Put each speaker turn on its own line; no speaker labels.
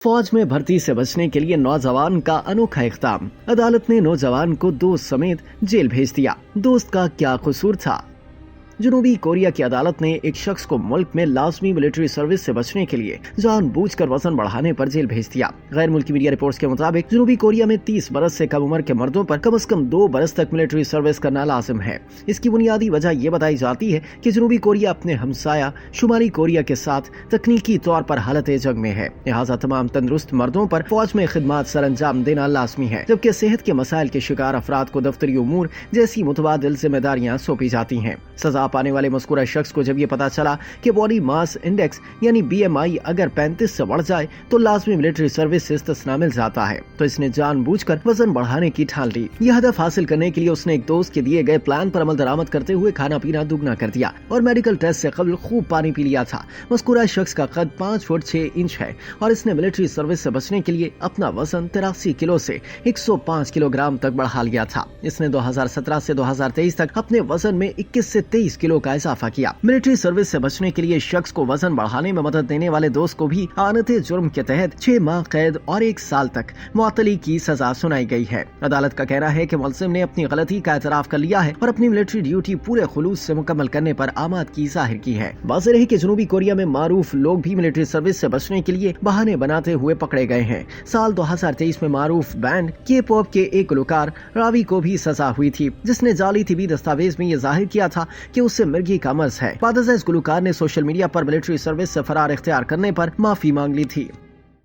फौज में भर्ती से बचने के लिए नौजवान का अनोखा इक़दाम। अदालत ने नौजवान को दोस्त समेत जेल भेज दिया। दोस्त का क्या कसूर था? जनूबी कोरिया की अदालत ने एक शख्स को मुल्क में लाजमी मिलिट्री सर्विस से बचने के लिए जानबूझकर वजन बढ़ाने पर जेल भेज दिया। गैर मुल्की मीडिया रिपोर्ट्स के मुताबिक जनूबी कोरिया में 30 बरस से कम उम्र के मर्दों पर कम से कम 2 बरस तक मिलिट्री सर्विस करना लाजिम है। इसकी बुनियादी वजह यह बताई जाती है कि जनूबी कोरिया अपने हमसाया शुमाली कोरिया के साथ तकनीकी तौर पर हालत जंग में है, लिहाजा तमाम तंदुरुस्त मर्दों पर फौज में खिदमत सर अंजाम देना लाजमी है, जबकि सेहत के मसाइल के शिकार अफराद को दफ्तरी उमूर जैसी मुतबादिल जिम्मेदारियां सौंपी जाती हैं। सजा पाने वाले मज़कूरा शख्स को जब ये पता चला कि बॉडी मास इंडेक्स यानी BMI अगर 35 से बढ़ जाए तो लाजमी मिलिट्री सर्विस से इस्तिस्ना मिल जाता है, तो इसने जानबूझकर वजन बढ़ाने की ठान ली। यह हदफ हासिल करने के लिए उसने एक दोस्त के दिए गए प्लान पर अमल दरामद करते हुए खाना पीना दुगना कर दिया और मेडिकल टेस्ट से कबल खूब पानी पी लिया था। मज़कूरा शख्स का कद 5 फुट 6 इंच है और इसने मिलिट्री सर्विस से बचने के लिए अपना वजन 83 किलो से 105 किलोग्राम तक बढ़ा लिया था। इसने 2017 से 2023 तक अपने वजन में 21 से 23 किलो का इजाफा किया। मिलिट्री सर्विस से बचने के लिए शख्स को वजन बढ़ाने में मदद देने वाले दोस्त को भी आनते जुर्म के तहत 6 माह कैद और 1 साल तक मुअत्तली की सजा सुनाई गई है। अदालत का कहना है कि मुलजिम ने अपनी गलती का एतराफ कर लिया है और अपनी मिलिट्री ड्यूटी पूरे खुलूस से मुकम्मल करने पर आमादगी जाहिर की है। वाज़ेह रही कि जनूबी कोरिया में मारूफ लोग भी मिलिट्री सर्विस से बचने के लिए बहाने बनाते हुए पकड़े गए हैं। साल 2023 में मारूफ बैंड K-पॉप के एक गुलकार रावी को भी सजा हुई थी, जिसने जाली तिबी दस्तावेज में यह जाहिर किया था कि उससे मिर्गी का मर्ज है। बाद इस गुलकार ने सोशल मीडिया पर मिलिट्री सर्विस से फरार इख्तियार करने पर माफी मांग ली थी।